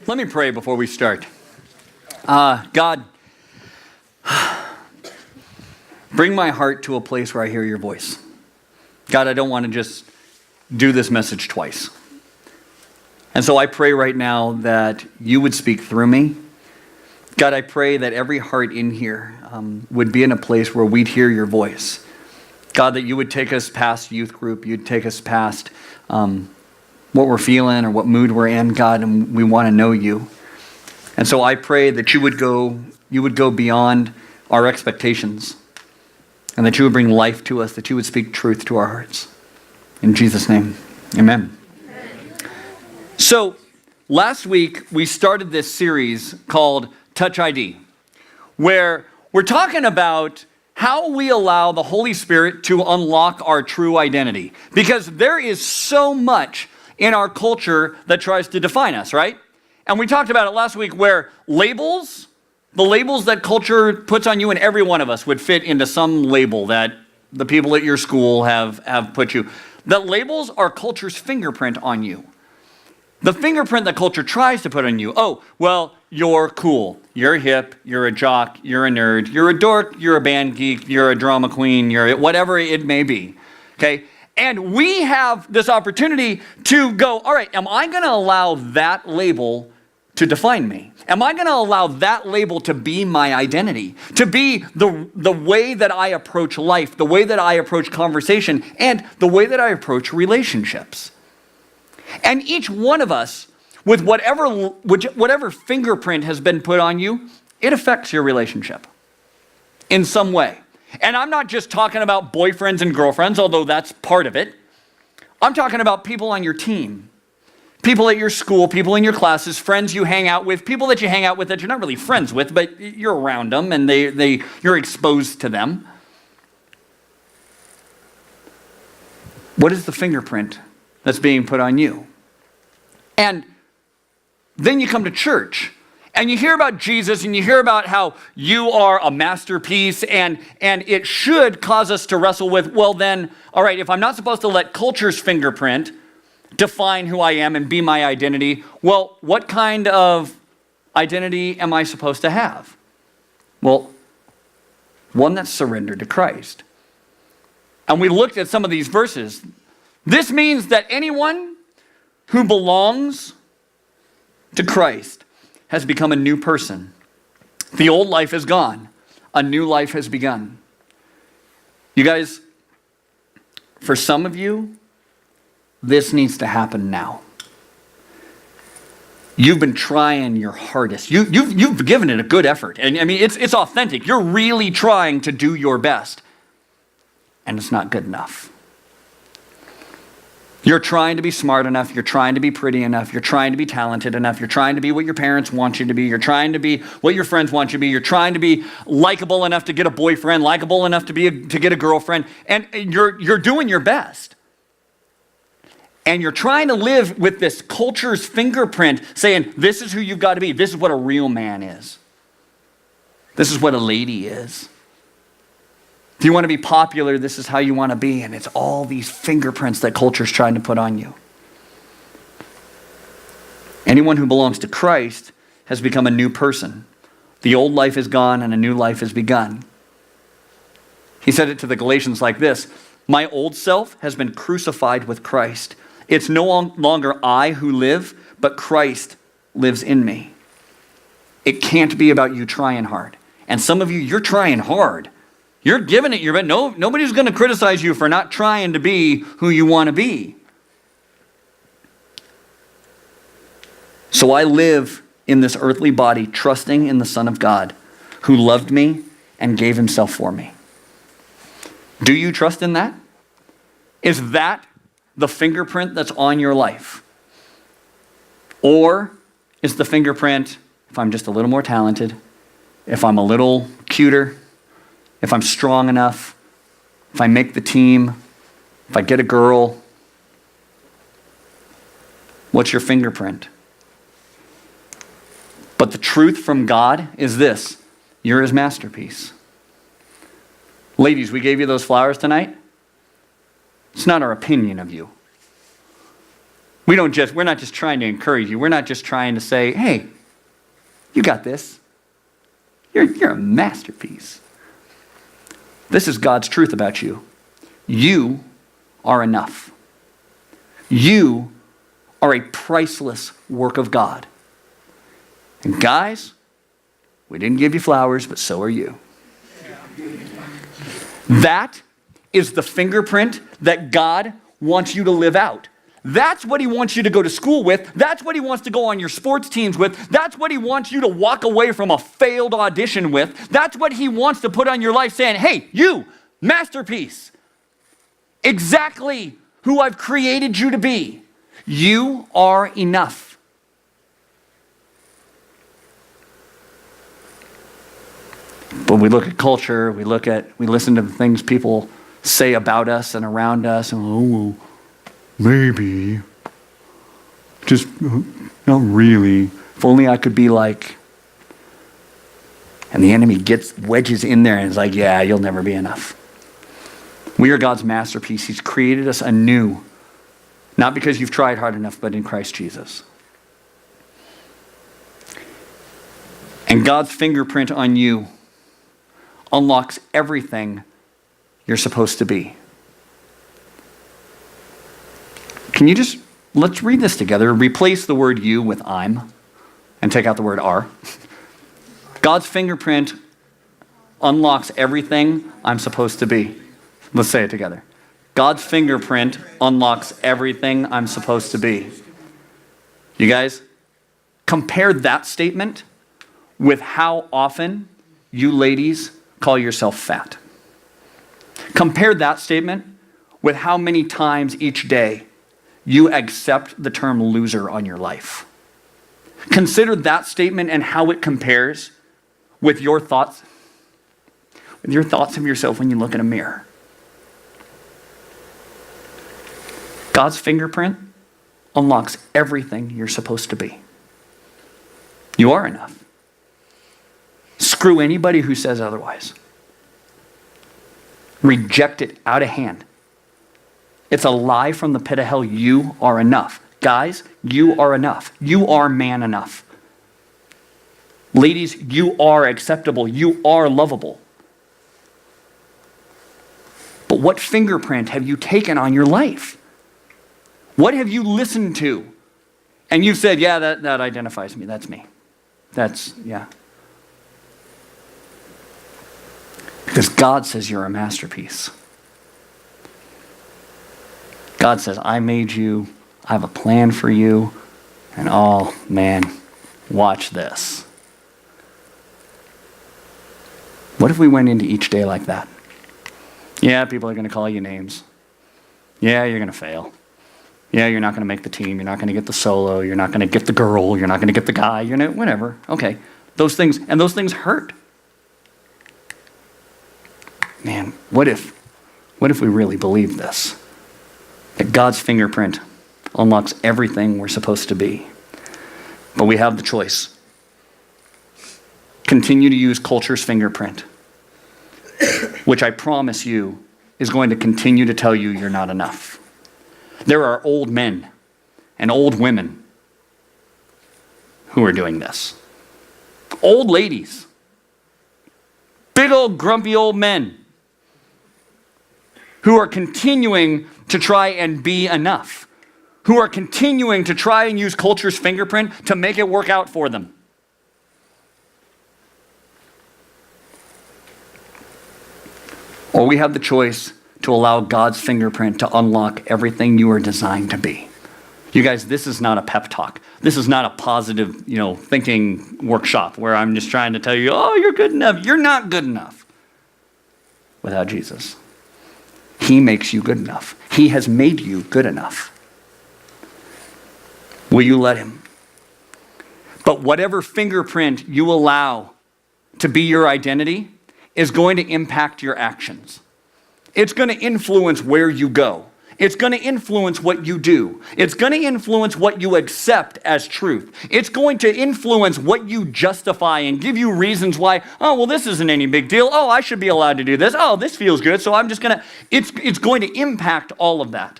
Let me pray before we start. God, bring my heart to a place where I hear your voice. God, I don't want to just do this message twice. And so I pray right now that you would speak through me. God, I pray that every heart in here would be in a place where we'd hear your voice. God, that you would take us past youth group, you'd take us past what we're feeling or what mood we're in, God, and we want to know you. And so I pray that you would go beyond our expectations and that you would bring life to us, that you would speak truth to our hearts. In Jesus' name, amen. So last week we started this series called Touch ID, where we're talking about how we allow the Holy Spirit to unlock our true identity. Because there is so much in our culture that tries to define us, right? And we talked about it last week where the labels that culture puts on you and every one of us would fit into some label that the people at your school have put you. The labels are culture's fingerprint on you. The fingerprint that culture tries to put on you. Oh, well, you're cool. You're hip. You're a jock. You're a nerd. You're a dork. You're a band geek. You're a drama queen. You're whatever it may be. Okay? And we have this opportunity to go, all right, am I going to allow that label to define me? Am I going to allow that label to be my identity? To be the way that I approach life, the way that I approach conversation, and the way that I approach relationships? And each one of us, with whatever fingerprint has been put on you, it affects your relationship in some way. And I'm not just talking about boyfriends and girlfriends, although that's part of it. I'm talking about people on your team, people at your school, people in your classes, friends you hang out with, people that you hang out with that you're not really friends with, but you're around them and you're exposed to them. What is the fingerprint that's being put on you? And then you come to church and you hear about Jesus and you hear about how you are a masterpiece and it should cause us to wrestle with, well then, all right, if I'm not supposed to let culture's fingerprint define who I am and be my identity, well, what kind of identity am I supposed to have? Well, one that's surrendered to Christ. And we looked at some of these verses. This means that anyone who belongs to Christ has become a new person. The old life is gone. A new life has begun. You guys, for some of you, this needs to happen now. You've been trying your hardest. You've given it a good effort. And I mean, it's authentic. You're really trying to do your best. And it's not good enough. You're trying to be smart enough. You're trying to be pretty enough. You're trying to be talented enough. You're trying to be what your parents want you to be. You're trying to be what your friends want you to be. You're trying to be likable enough to get a boyfriend, likable enough to get a girlfriend. And you're doing your best. And you're trying to live with this culture's fingerprint saying, this is who you've got to be. This is what a real man is. This is what a lady is. If you want to be popular, this is how you want to be. And it's all these fingerprints that culture's trying to put on you. Anyone who belongs to Christ has become a new person. The old life is gone and a new life has begun. He said it to the Galatians like this: my old self has been crucified with Christ. It's no longer I who live, but Christ lives in me. It can't be about you trying hard. And some of you, you're trying hard. You're giving it your best. Nobody's going to criticize you for not trying to be who you want to be. So I live in this earthly body, trusting in the Son of God, who loved me and gave himself for me. Do you trust in that? Is that the fingerprint that's on your life? Or is the fingerprint, if I'm just a little more talented, if I'm a little cuter, if I'm strong enough, if I make the team, if I get a girl, what's your fingerprint? But the truth from God is this: you're his masterpiece. Ladies, we gave you those flowers tonight. It's not our opinion of you. We're not just trying to encourage you. We're not just trying to say, hey, you got this. You're a masterpiece. This is God's truth about you. You are enough. You are a priceless work of God. And guys, we didn't give you flowers, but so are you. That is the fingerprint that God wants you to live out. That's what he wants you to go to school with. That's what he wants to go on your sports teams with. That's what he wants you to walk away from a failed audition with. That's what he wants to put on your life, saying, hey, you, masterpiece, exactly who I've created you to be. You are enough. But we look at culture, we listen to the things people say about us and around us, and oh, maybe, just not really. If only I could be like, and the enemy wedges in there and is like, yeah, you'll never be enough. We are God's masterpiece. He's created us anew, not because you've tried hard enough, but in Christ Jesus. And God's fingerprint on you unlocks everything you're supposed to be. Let's read this together. Replace the word you with I'm and take out the word are. God's fingerprint unlocks everything I'm supposed to be. Let's say it together. God's fingerprint unlocks everything I'm supposed to be. You guys, compare that statement with how often you ladies call yourself fat. Compare that statement with how many times each day you accept the term loser on your life. Consider that statement and how it compares with your thoughts of yourself when you look in a mirror. God's fingerprint unlocks everything you're supposed to be. You are enough. Screw anybody who says otherwise. Reject it out of hand. It's a lie from the pit of hell. You are enough. Guys, you are enough. You are man enough. Ladies, you are acceptable. You are lovable. But what fingerprint have you taken on your life? What have you listened to? And you said, yeah, that identifies me. That's me. Yeah. Because God says you're a masterpiece. God says, I made you. I have a plan for you. And oh, man, watch this. What if we went into each day like that? Yeah, people are going to call you names. Yeah, you're going to fail. Yeah, you're not going to make the team. You're not going to get the solo. You're not going to get the girl. You're not going to get the guy. You're not, whatever. Okay. Those things hurt. Man, what if we really believe this? That God's fingerprint unlocks everything we're supposed to be. But we have the choice. Continue to use culture's fingerprint, which I promise you is going to continue to tell you you're not enough. There are old men and old women who are doing this. Old ladies. Big old grumpy old men who are continuing to try and be enough. Who are continuing to try and use culture's fingerprint to make it work out for them. Or we have the choice to allow God's fingerprint to unlock everything you are designed to be. You guys, this is not a pep talk. This is not a positive, thinking workshop where I'm just trying to tell you, oh, you're good enough. You're not good enough without Jesus. He makes you good enough. He has made you good enough. Will you let him? But whatever fingerprint you allow to be your identity is going to impact your actions. It's going to influence where you go. It's going to influence what you do. It's going to influence what you accept as truth. It's going to influence what you justify and give you reasons why, oh, well, this isn't any big deal. Oh, I should be allowed to do this. Oh, this feels good, so I'm just going to... It's going to impact all of that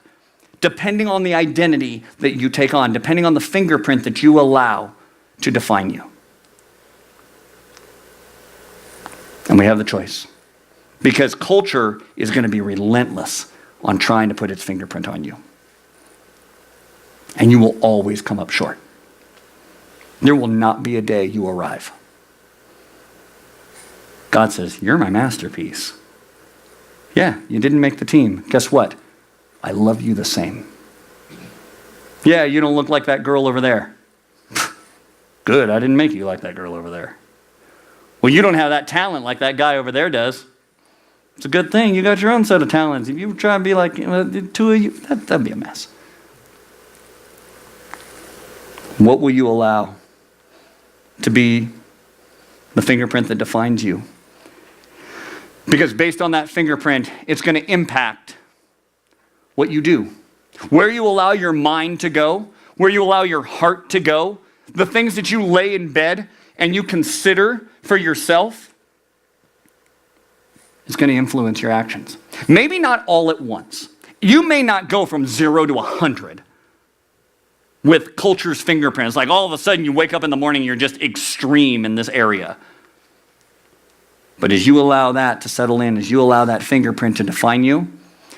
depending on the identity that you take on, depending on the fingerprint that you allow to define you. And we have the choice. Because culture is going to be relentless on trying to put its fingerprint on you. And you will always come up short. There will not be a day you arrive. God says, you're my masterpiece. Yeah, you didn't make the team. Guess what? I love you the same. Yeah, you don't look like that girl over there. Good, I didn't make you like that girl over there. Well, you don't have that talent like that guy over there does. It's a good thing. You got your own set of talents. If you try and be like the two of you, that'd be a mess. What will you allow to be the fingerprint that defines you? Because based on that fingerprint, it's going to impact what you do. Where you allow your mind to go, where you allow your heart to go, the things that you lay in bed and you consider for yourself, is going to influence your actions. Maybe not all at once. You may not go from 0 to 100 with culture's fingerprints. Like all of a sudden you wake up in the morning and you're just extreme in this area. But as you allow that to settle in, as you allow that fingerprint to define you,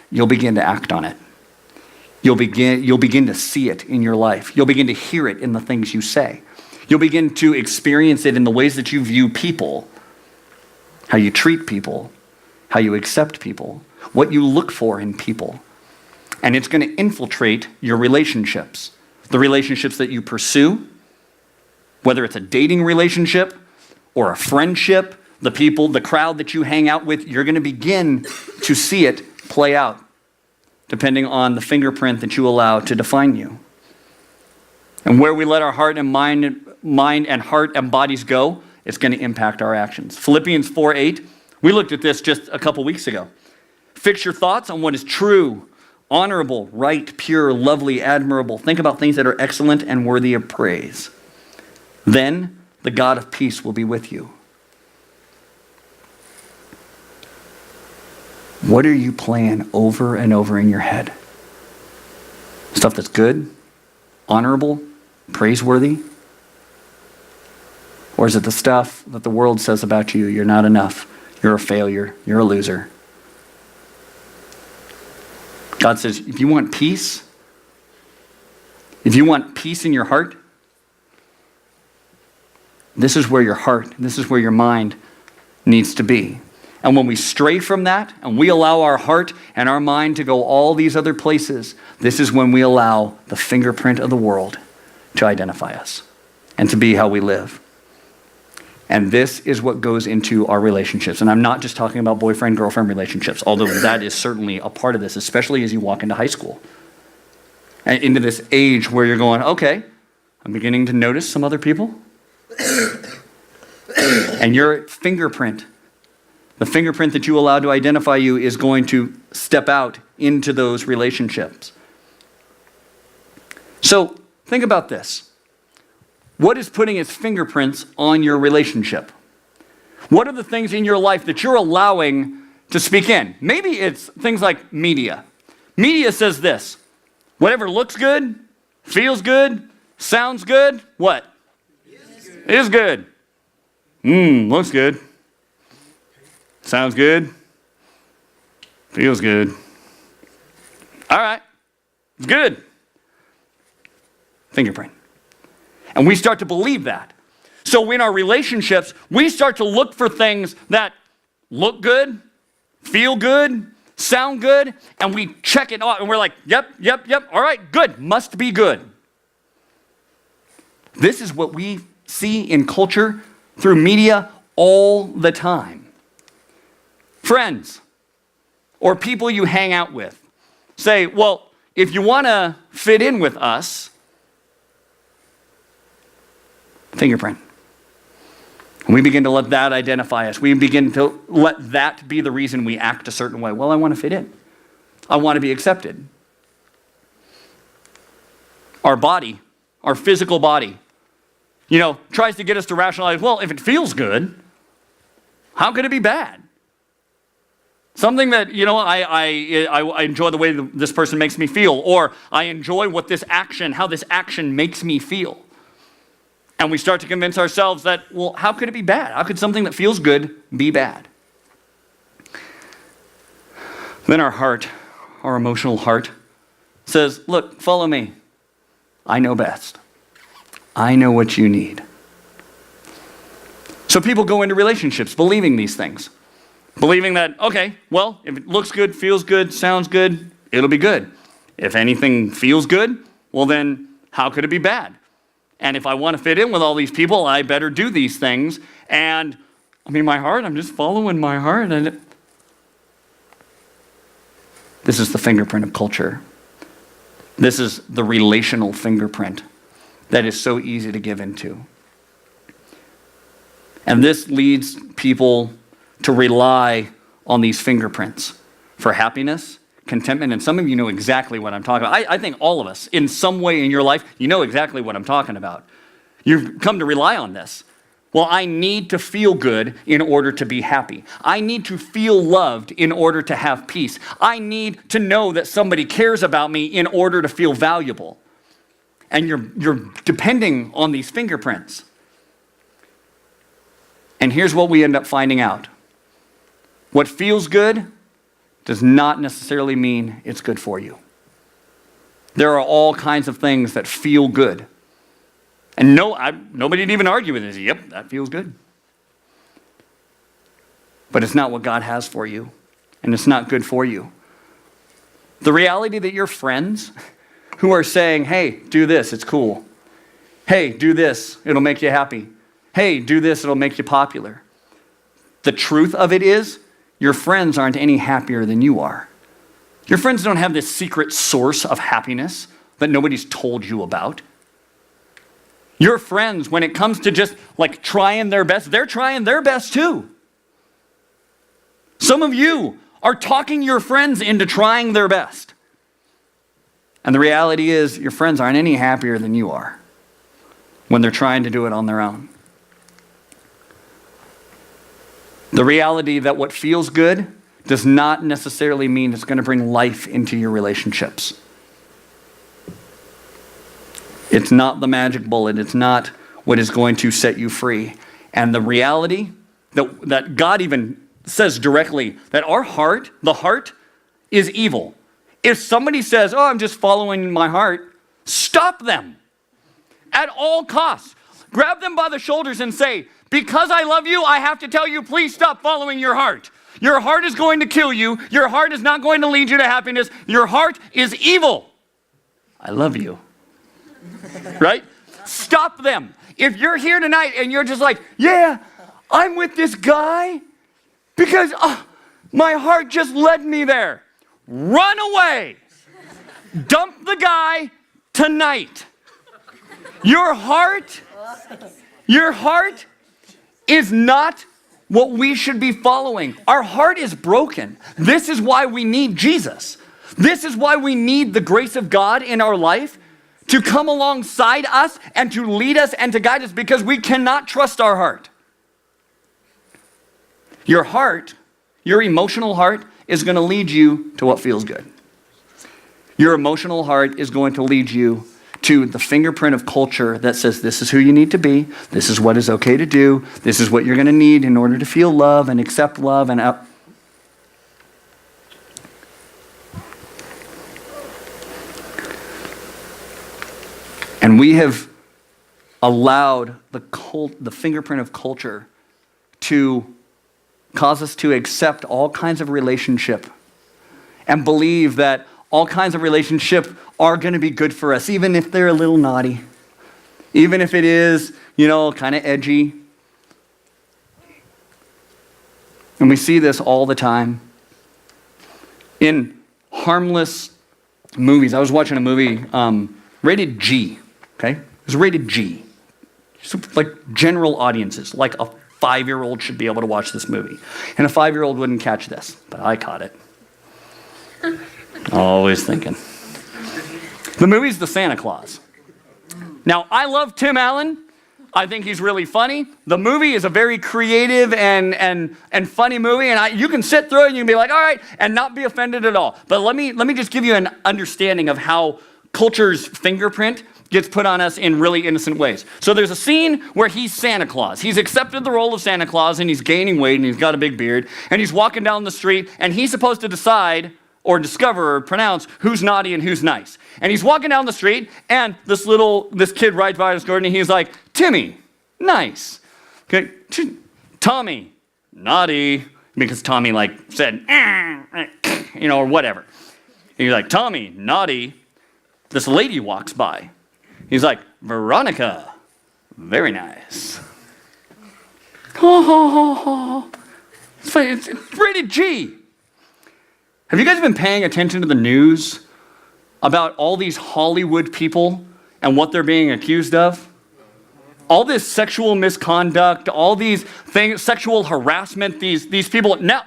you'll begin to act on it. You'll begin to see it in your life. You'll begin to hear it in the things you say. You'll begin to experience it in the ways that you view people, how you treat people, how you accept people, what you look for in people. And it's going to infiltrate your relationships, the relationships that you pursue, whether it's a dating relationship or a friendship, the crowd that you hang out with, you're going to begin to see it play out, depending on the fingerprint that you allow to define you. And where we let our heart and mind and heart and bodies go, it's going to impact our actions. Philippians 4:8, we looked at this just a couple weeks ago. Fix your thoughts on what is true, honorable, right, pure, lovely, admirable. Think about things that are excellent and worthy of praise. Then the God of peace will be with you. What are you playing over and over in your head? Stuff that's good, honorable, praiseworthy? Or is it the stuff that the world says about you? You're not enough. You're a failure. You're a loser. God says, if you want peace in your heart, this is where your heart, this is where your mind needs to be. And when we stray from that and we allow our heart and our mind to go all these other places, this is when we allow the fingerprint of the world to identify us and to be how we live. And this is what goes into our relationships. And I'm not just talking about boyfriend-girlfriend relationships, although that is certainly a part of this, especially as you walk into high school. And into this age where you're going, okay, I'm beginning to notice some other people. And your fingerprint, the fingerprint that you allow to identify you, is going to step out into those relationships. So think about this. What is putting its fingerprints on your relationship? What are the things in your life that you're allowing to speak in? Maybe it's things like media. Media says this: whatever looks good, feels good, sounds good, what? Is good. Looks good. Sounds good. Feels good. All right. It's good. Fingerprint. And we start to believe that. So in our relationships, we start to look for things that look good, feel good, sound good, and we check it off, and we're like, yep, all right, good, must be good. This is what we see in culture through media all the time. Friends or people you hang out with say, well, if you want to fit in with us, fingerprint. And we begin to let that identify us. We begin to let that be the reason we act a certain way. Well, I want to fit in. I want to be accepted. Our body, our physical body, tries to get us to rationalize, well, if it feels good, how could it be bad? Something that, I enjoy the way this person makes me feel, or I enjoy how this action makes me feel. And we start to convince ourselves that, well, how could it be bad? How could something that feels good be bad? Then our heart, our emotional heart, says, look, follow me. I know best. I know what you need. So people go into relationships believing these things. Believing that, okay, well, if it looks good, feels good, sounds good, it'll be good. If anything feels good, well then, how could it be bad? And if I want to fit in with all these people, I better do these things. And, my heart, I'm just following my heart. And this is the fingerprint of culture. This is the relational fingerprint that is so easy to give into. And this leads people to rely on these fingerprints for happiness, contentment, and some of you know exactly what I'm talking about. I think all of us, in some way in your life, you know exactly what I'm talking about. You've come to rely on this. Well, I need to feel good in order to be happy. I need to feel loved in order to have peace. I need to know that somebody cares about me in order to feel valuable. And you're depending on these fingerprints. And here's what we end up finding out. What feels good does not necessarily mean it's good for you. There are all kinds of things that feel good. And nobody'd even argue with this. Yep, that feels good. But it's not what God has for you. And it's not good for you. The reality that your friends who are saying, hey, do this, it's cool. Hey, do this, it'll make you happy. Hey, do this, it'll make you popular. The truth of it is, your friends aren't any happier than you are. Your friends don't have this secret source of happiness that nobody's told you about. Your friends, when it comes to just like trying their best, they're trying their best too. Some of you are talking your friends into trying their best. And the reality is, your friends aren't any happier than you are when they're trying to do it on their own. The reality that what feels good does not necessarily mean it's going to bring life into your relationships. It's not the magic bullet. It's not what is going to set you free. And the reality that God even says directly that the heart is evil. If somebody says, oh, I'm just following my heart, stop them at all costs. Grab them by the shoulders and say, because I love you, I have to tell you, please stop following your heart. Your heart is going to kill you. Your heart is not going to lead you to happiness. Your heart is evil. I love you. Right? Stop them. If you're here tonight and you're just like, yeah, I'm with this guy because my heart just led me there. Run away. Dump the guy tonight. Your heart is not what we should be following. Our heart is broken. This is why we need Jesus. This is why we need the grace of God in our life to come alongside us and to lead us and to guide us, because we cannot trust our heart. Your heart, your emotional heart, is going to lead you to what feels good. Your emotional heart is going to lead you to the fingerprint of culture that says this is who you need to be, this is what is okay to do, this is what you're going to need in order to feel love and accept love and And we have allowed the fingerprint of culture to cause us to accept all kinds of relationship and believe that all kinds of relationship are going to be good for us, even if they're a little naughty, even if it is, kind of edgy. And we see this all the time in harmless movies. I was watching a movie, rated G, okay? It was rated G. So, like general audiences, like a 5-year-old should be able to watch this movie. And a 5-year-old wouldn't catch this, but I caught it. Always thinking. The movie's The Santa Claus. Now, I love Tim Allen. I think he's really funny. The movie is a very creative and funny movie, and you can sit through it and you can be like, all right, and not be offended at all. But let me just give you an understanding of how culture's fingerprint gets put on us in really innocent ways. So there's a scene where he's Santa Claus. He's accepted the role of Santa Claus, and he's gaining weight, and he's got a big beard, and he's walking down the street, and he's supposed to decide or discover or pronounce who's naughty and who's nice. And he's walking down the street, and this kid rides by his garden, and he's like, Timmy, nice. Okay, Tommy, naughty, because Tommy said, or whatever. And he's like, Tommy, naughty. This lady walks by. He's like, Veronica, very nice. It's funny, it's rated G. Have you guys been paying attention to the news about all these Hollywood people and what they're being accused of? All this sexual misconduct, all these things, sexual harassment, these people. Now,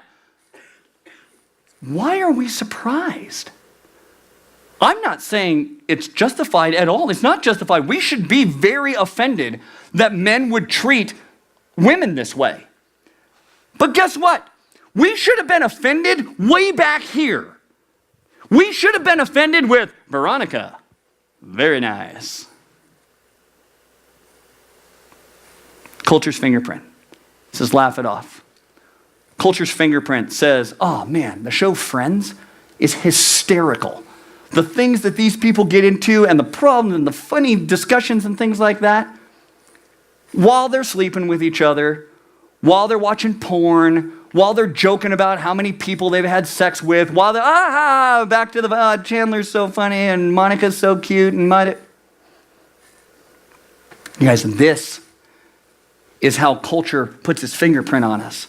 why are we surprised? I'm not saying it's justified at all. It's not justified. We should be very offended that men would treat women this way. But guess what? We should have been offended way back here. We should have been offended with Veronica. Very nice. Culture's fingerprint. It says laugh it off. Culture's fingerprint says, oh man, the show Friends is hysterical. The things that these people get into and the problems and the funny discussions and things like that, while they're sleeping with each other, while they're watching porn, while they're joking about how many people they've had sex with, while they're, back to the, Chandler's so funny and Monica's so cute and You guys, this is how culture puts its fingerprint on us.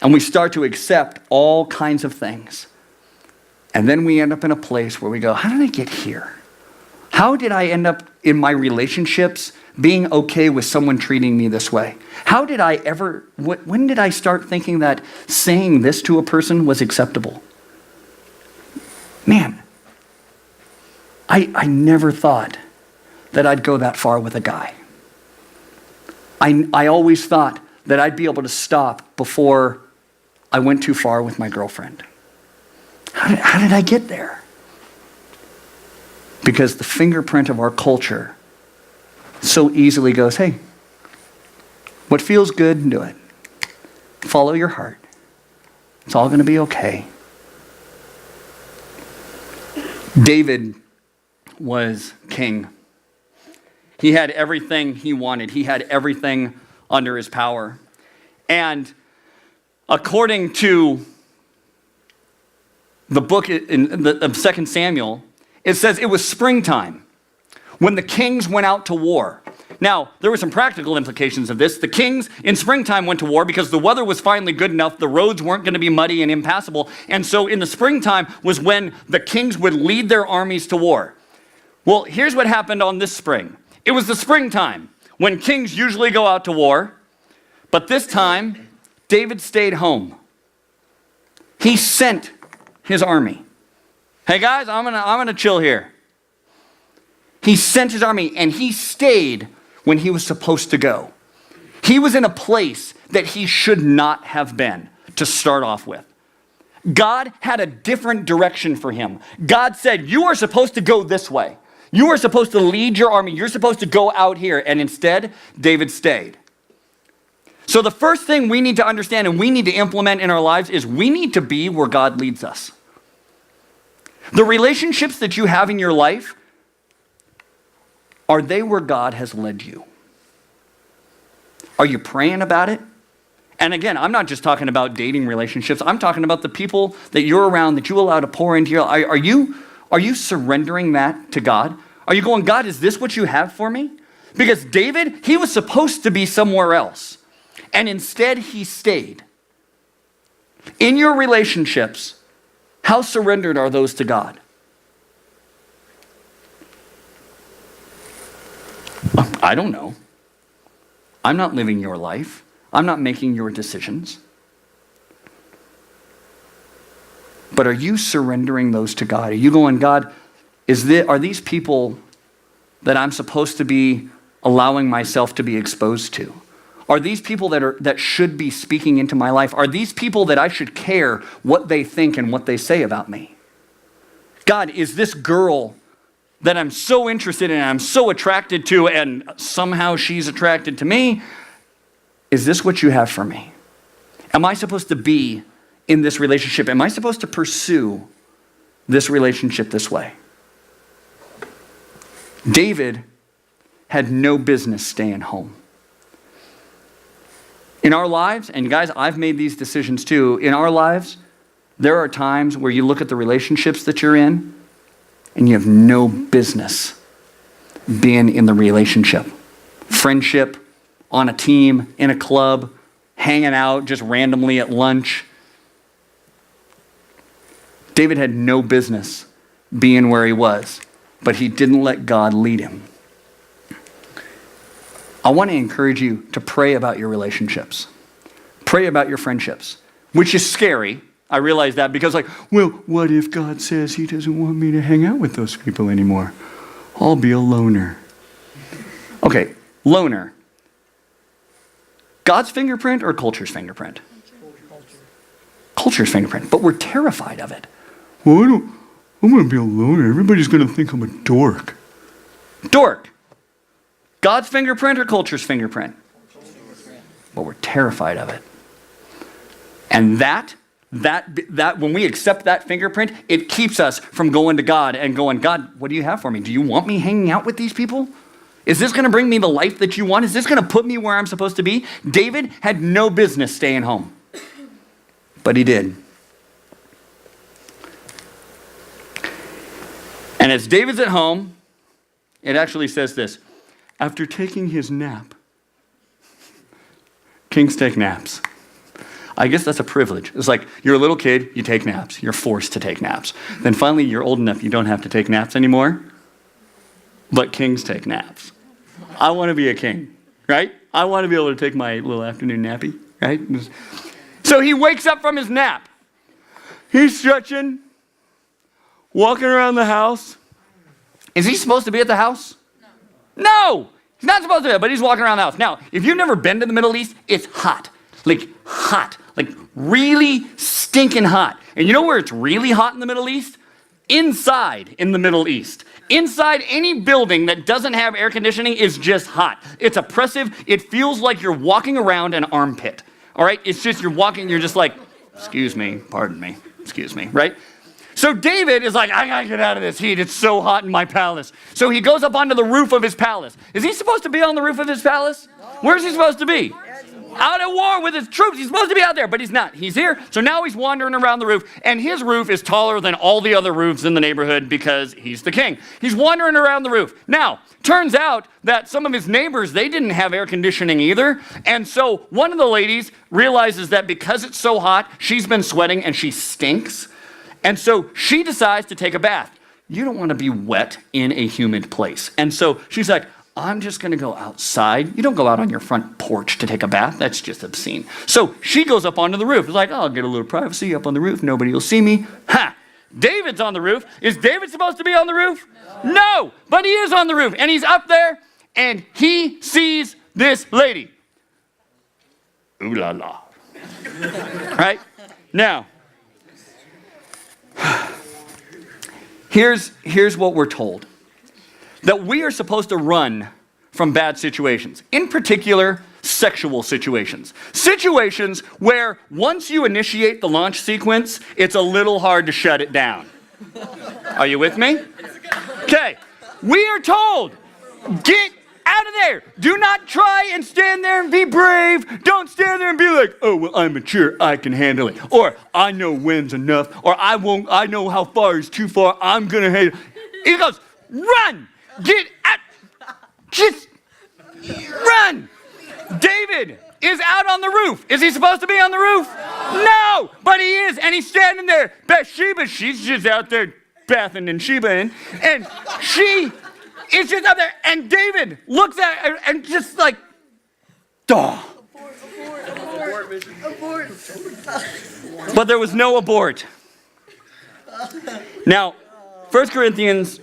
And we start to accept all kinds of things. And then we end up in a place where we go, how did I get here? How did I end up in my relationships being okay with someone treating me this way? How did I ever, when did I start thinking that saying this to a person was acceptable? Man, I never thought that I'd go that far with a guy. I always thought that I'd be able to stop before I went too far with my girlfriend. How did I get there? Because the fingerprint of our culture so easily goes, hey, what feels good, do it. Follow your heart. It's all going to be okay. David was king. He had everything he wanted. He had everything under his power. And according to the book of 2 Samuel, it says it was springtime when the kings went out to war. Now, there were some practical implications of this. The kings in springtime went to war because the weather was finally good enough. The roads weren't going to be muddy and impassable. And so in the springtime was when the kings would lead their armies to war. Well, here's what happened on this spring. It was the springtime when kings usually go out to war. But this time, David stayed home. He sent his army. Hey guys, I'm gonna chill here. He sent his army and he stayed when he was supposed to go. He was in a place that he should not have been to start off with. God had a different direction for him. God said, you are supposed to go this way. You are supposed to lead your army. You're supposed to go out here. And instead, David stayed. So the first thing we need to understand and we need to implement in our lives is we need to be where God leads us. The relationships that you have in your life, are they where God has led you? Are you praying about it? And again, I'm not just talking about dating relationships. I'm talking about the people that you're around, that you allow to pour into your life. Are you surrendering that to God? Are you going, God, is this what you have for me? Because David, he was supposed to be somewhere else. And instead, he stayed. In your relationships, how surrendered are those to God? I don't know. I'm not living your life. I'm not making your decisions. But are you surrendering those to God? Are you going, God, are these people that I'm supposed to be allowing myself to be exposed to? Are these people that should be speaking into my life? Are these people that I should care what they think and what they say about me? God, is this girl that I'm so interested in, I'm so attracted to, and somehow she's attracted to me, is this what you have for me? Am I supposed to be in this relationship? Am I supposed to pursue this relationship this way? David had no business staying home. In our lives, and guys, I've made these decisions too, in our lives, there are times where you look at the relationships that you're in and you have no business being in the relationship. Friendship, on a team, in a club, hanging out just randomly at lunch. David had no business being where he was, but he didn't let God lead him. I want to encourage you to pray about your relationships. Pray about your friendships, which is scary. I realize that because well, what if God says he doesn't want me to hang out with those people anymore? I'll be a loner. Okay, loner. God's fingerprint or culture's fingerprint? Culture's fingerprint, but we're terrified of it. Well, I'm going to be a loner. Everybody's going to think I'm a dork. Dork. God's fingerprint or culture's fingerprint? But we're terrified of it. And that when we accept that fingerprint, it keeps us from going to God and going, God, what do you have for me? Do you want me hanging out with these people? Is this going to bring me the life that you want? Is this going to put me where I'm supposed to be? David had no business staying home, but he did. And as David's at home, it actually says this: after taking his nap, kings take naps. I guess that's a privilege. It's like you're a little kid, you take naps. You're forced to take naps. Then finally you're old enough, you don't have to take naps anymore. But kings take naps. I want to be a king, right? I want to be able to take my little afternoon nappy, right? So he wakes up from his nap. He's stretching, walking around the house. Is he supposed to be at the house? No, he's not supposed to be, but he's walking around the house. Now, if you've never been to the Middle East, it's hot, like really stinking hot. And you know where it's really hot in the Middle East? Inside in the Middle East. Inside any building that doesn't have air conditioning is just hot. It's oppressive. It feels like you're walking around an armpit. All right? It's just you're walking, you're just like, excuse me, pardon me, excuse me, right? So David is like, I gotta get out of this heat. It's so hot in my palace. So he goes up onto the roof of his palace. Is he supposed to be on the roof of his palace? Where's he supposed to be? Out at war with his troops. He's supposed to be out there, but he's not. He's here. So now he's wandering around the roof, and his roof is taller than all the other roofs in the neighborhood because he's the king. He's wandering around the roof. Now, turns out that some of his neighbors, they didn't have air conditioning either. And so one of the ladies realizes that because it's so hot, she's been sweating and she stinks. And so she decides to take a bath. You don't want to be wet in a humid place. And so she's like, I'm just going to go outside. You don't go out on your front porch to take a bath. That's just obscene. So she goes up onto the roof. It's like, I'll get a little privacy up on the roof. Nobody will see me. Ha! David's on the roof. Is David supposed to be on the roof? No, but he is on the roof. And he's up there, and he sees this lady. Ooh la la. Right? Now, here's what we're told. That we are supposed to run from bad situations. In particular, sexual situations. Situations where once you initiate the launch sequence, it's a little hard to shut it down. Are you with me? Okay. We are told, get out of there. Do not try and stand there and be brave. Don't stand there and be like, oh, well, I'm mature. I can handle it. Or I know when's enough. Or I know how far is too far. I'm going to handle it. He goes, run. Get out. Just run. David is out on the roof. Is he supposed to be on the roof? No, but he is. And he's standing there. Bathsheba, she's just out there bathing in Sheba in. And she is just out there. And David looks at her and just like, duh. Abort. But there was no abort. Now, 1 Corinthians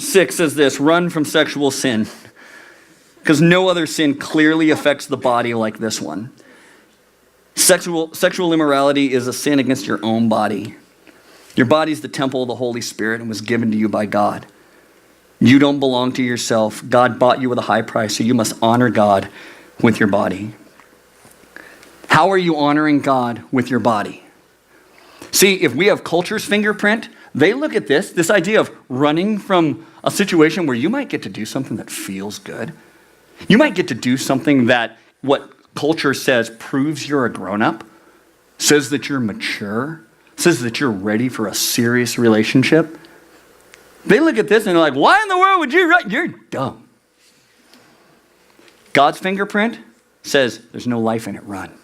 6 says this, run from sexual sin. because no other sin clearly affects the body like this one. Sexual immorality is a sin against your own body. Your body is the temple of the Holy Spirit and was given to you by God. You don't belong to yourself. God bought you with a high price, so you must honor God with your body. How are you honoring God with your body? See, if we have culture's fingerprint, they look at this idea of running from a situation where you might get to do something that feels good. You might get to do something that what culture says proves you're a grown-up, says that you're mature, says that you're ready for a serious relationship. They look at this and they're like, why in the world would you run? You're dumb. God's fingerprint says there's no life in it, run.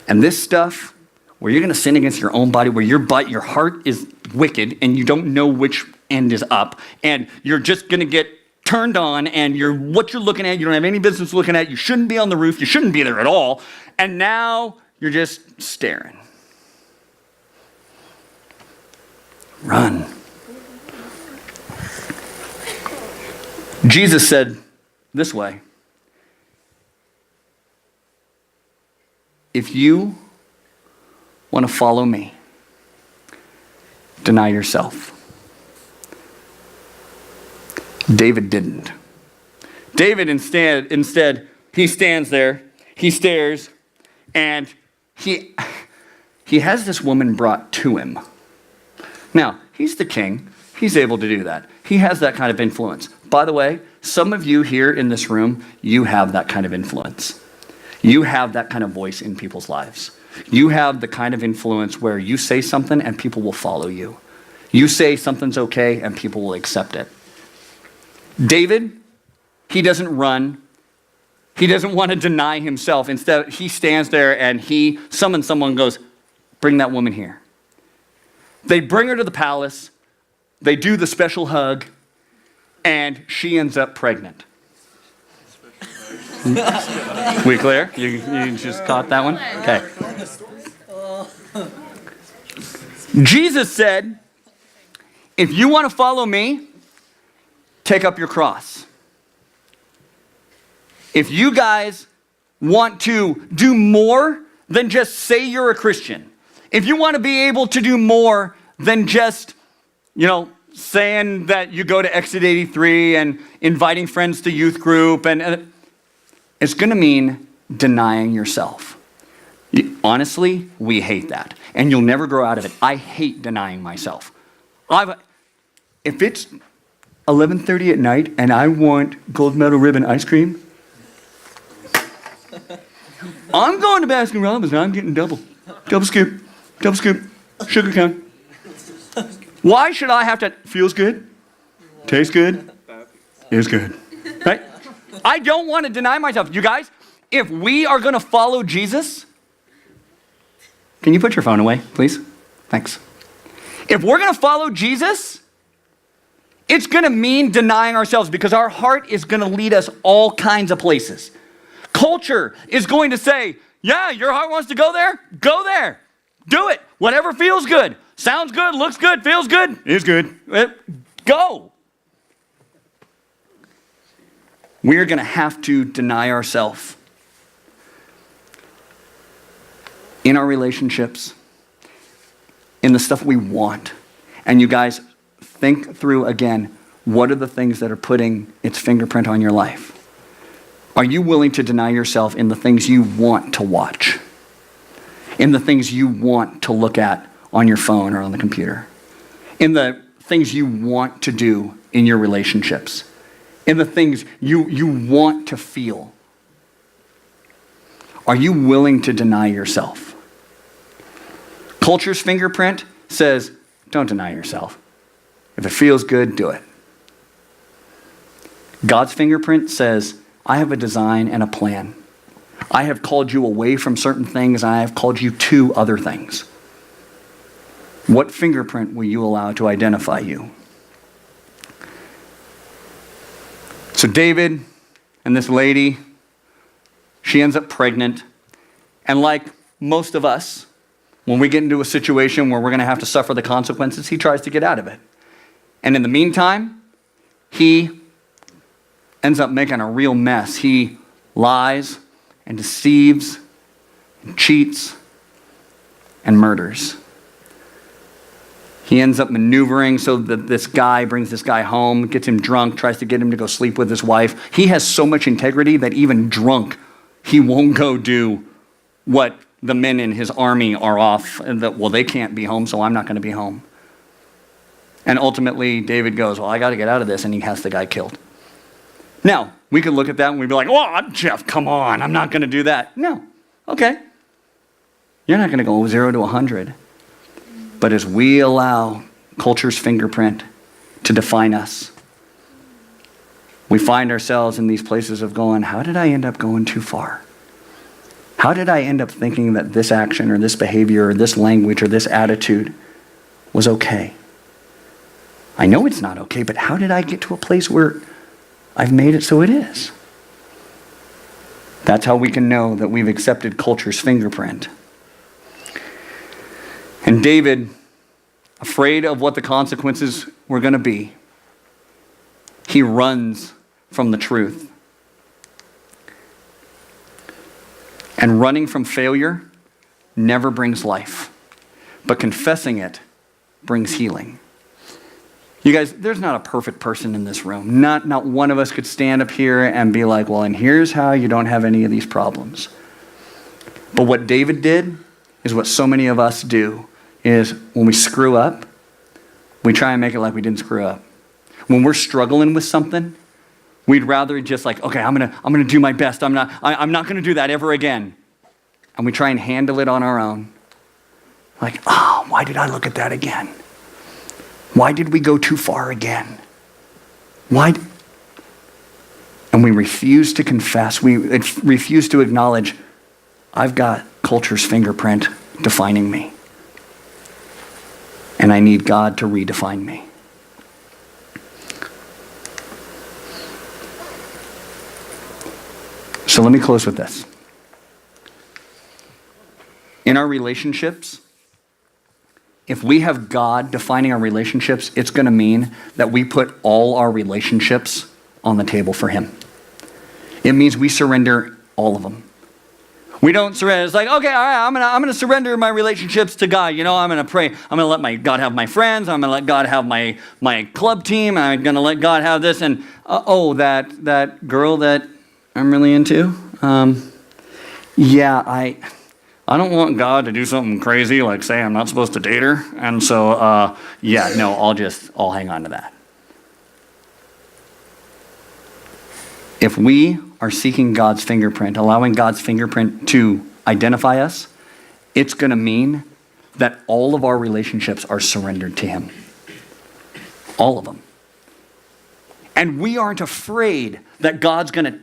And this stuff, where you're going to sin against your own body, where your heart is wicked and you don't know which end is up, and you're just going to get turned on, and what you're looking at, you don't have any business looking at, you shouldn't be on the roof, you shouldn't be there at all, and now you're just staring. Run. Jesus said this way, if you want to follow me, deny yourself. David didn't. David instead, he stands there, he stares, and he has this woman brought to him. Now, he's the king. He's able to do that. He has that kind of influence. By the way, some of you here in this room, you have that kind of influence. You have that kind of voice in people's lives. You have the kind of influence where you say something and people will follow you. You say something's okay and people will accept it. David, he doesn't run. He doesn't want to deny himself. Instead, he stands there and he summons someone and goes, bring that woman here. They bring her to the palace. They do the special hug, and she ends up pregnant. We clear? You just caught that one? Okay. Jesus said, if you want to follow me, take up your cross. If you guys want to do more than just say you're a Christian, if you want to be able to do more than just, saying that you go to Exit 83 and inviting friends to youth group, and it's going to mean denying yourself. Honestly, we hate that. And you'll never grow out of it. I hate denying myself. If it's 11:30 at night and I want gold medal ribbon ice cream, I'm going to Baskin Robbins and I'm getting double scoop, sugar cone. Why should I have to? Feels good, tastes good, is good, right? I don't want to deny myself. You guys, if we are going to follow Jesus, can you put your phone away, please? Thanks. If we're going to follow Jesus, it's going to mean denying ourselves, because our heart is going to lead us all kinds of places. Culture is going to say, yeah, your heart wants to go there? Go there. Do it. Whatever feels good. Sounds good, looks good, feels good, is good. Go. We're going to have to deny ourselves in our relationships, in the stuff we want. And you guys, think through again, what are the things that are putting its fingerprint on your life? Are you willing to deny yourself in the things you want to watch? In the things you want to look at on your phone or on the computer? In the things you want to do in your relationships? In the things you want to feel? Are you willing to deny yourself? Culture's fingerprint says, don't deny yourself. If it feels good, do it. God's fingerprint says, I have a design and a plan. I have called you away from certain things, and I have called you to other things. What fingerprint will you allow to identify you? So David and this lady, she ends up pregnant. And like most of us, when we get into a situation where we're going to have to suffer the consequences, he tries to get out of it. And in the meantime, he ends up making a real mess. He lies and deceives and cheats and murders. He ends up maneuvering so that this guy brings this guy home, gets him drunk, tries to get him to go sleep with his wife. He has so much integrity that even drunk, he won't go do what the men in his army are off. And that, well, they can't be home, so I'm not going to be home. And ultimately, David goes, well, I got to get out of this, and he has the guy killed. Now, we could look at that and we'd be like, oh, Jeff, come on, I'm not going to do that. No, okay. You're not going to go 0 to 100. But as we allow culture's fingerprint to define us, we find ourselves in these places of going, how did I end up going too far? How did I end up thinking that this action or this behavior or this language or this attitude was okay? I know it's not okay, but how did I get to a place where I've made it so it is? That's how we can know that we've accepted culture's fingerprint. And David, afraid of what the consequences were going to be, he runs from the truth. And running from failure never brings life, but confessing it brings healing. You guys, there's not a perfect person in this room. Not one of us could stand up here and be like, well, and here's how you don't have any of these problems. But what David did is what so many of us do, is when we screw up, we try and make it like we didn't screw up. When we're struggling with something, we'd rather just like, okay, I'm gonna do my best. I'm not gonna do that ever again. And we try and handle it on our own. Like, oh, why did I look at that again? Why did we go too far again? Why? And we refuse to confess. We refuse to acknowledge, I've got culture's fingerprint defining me. And I need God to redefine me. So let me close with this. In our relationships, if we have God defining our relationships, it's going to mean that we put all our relationships on the table for Him. It means we surrender all of them. We don't surrender. It's like, okay, all right, I'm gonna surrender my relationships to God. You know, I'm gonna pray. I'm gonna let my God have my friends. I'm gonna let God have my club team. I'm gonna let God have this. And that girl that I'm really into. I don't want God to do something crazy, like say I'm not supposed to date her. And so, I'll hang on to that. If we are seeking God's fingerprint, allowing God's fingerprint to identify us, it's going to mean that all of our relationships are surrendered to Him. All of them. And we aren't afraid that God's going to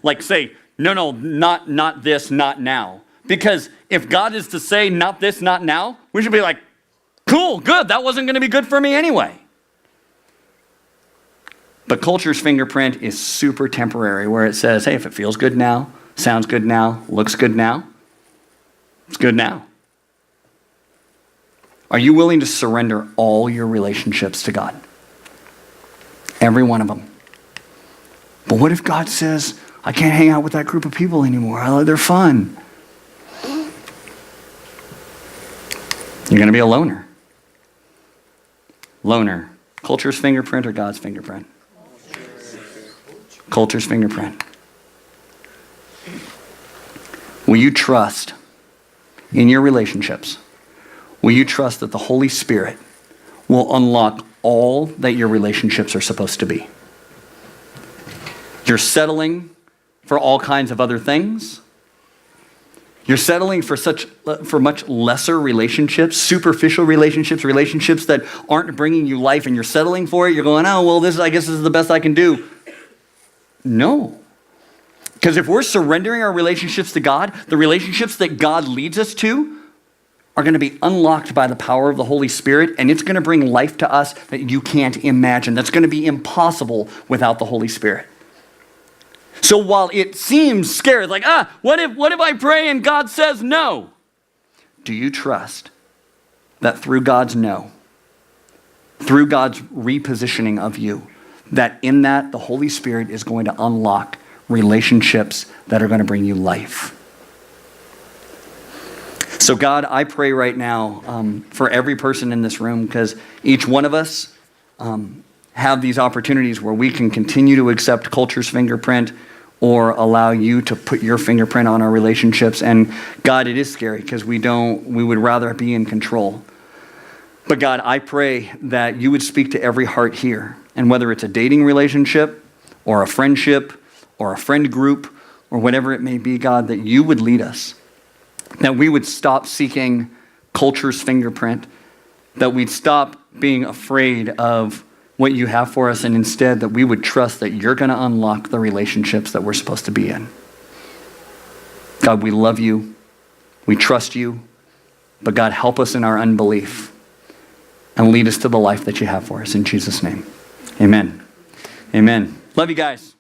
like say, no, not this, not now. Because if God is to say, not this, not now, we should be like, cool, good, that wasn't going to be good for me anyway. But culture's fingerprint is super temporary, where it says, hey, if it feels good now, sounds good now, looks good now, it's good now. Are you willing to surrender all your relationships to God? Every one of them. But what if God says, I can't hang out with that group of people anymore. They're fun. You're going to be a loner. Loner. Culture's fingerprint or God's fingerprint? Culture's fingerprint. Will you trust in your relationships? Will you trust that the Holy Spirit will unlock all that your relationships are supposed to be? You're settling for all kinds of other things. You're settling for much lesser relationships, superficial relationships, relationships that aren't bringing you life, and you're settling for it. You're going, oh, well, I guess this is the best I can do. No. Because if we're surrendering our relationships to God, the relationships that God leads us to are going to be unlocked by the power of the Holy Spirit, and it's going to bring life to us that you can't imagine. That's going to be impossible without the Holy Spirit. So while it seems scary, like, what if I pray and God says no? Do you trust that through God's no, through God's repositioning of you, that in that, the Holy Spirit is going to unlock relationships that are going to bring you life. So God, I pray right now for every person in this room, because each one of us have these opportunities where we can continue to accept culture's fingerprint or allow you to put your fingerprint on our relationships. And God, it is scary because we would rather be in control. But God, I pray that you would speak to every heart here. And whether it's a dating relationship or a friendship or a friend group or whatever it may be, God, that you would lead us. That we would stop seeking culture's fingerprint. That we'd stop being afraid of what you have for us, and instead that we would trust that you're going to unlock the relationships that we're supposed to be in. God, we love you. We trust you. But God, help us in our unbelief and lead us to the life that you have for us. In Jesus' name, amen. Amen. Love you guys.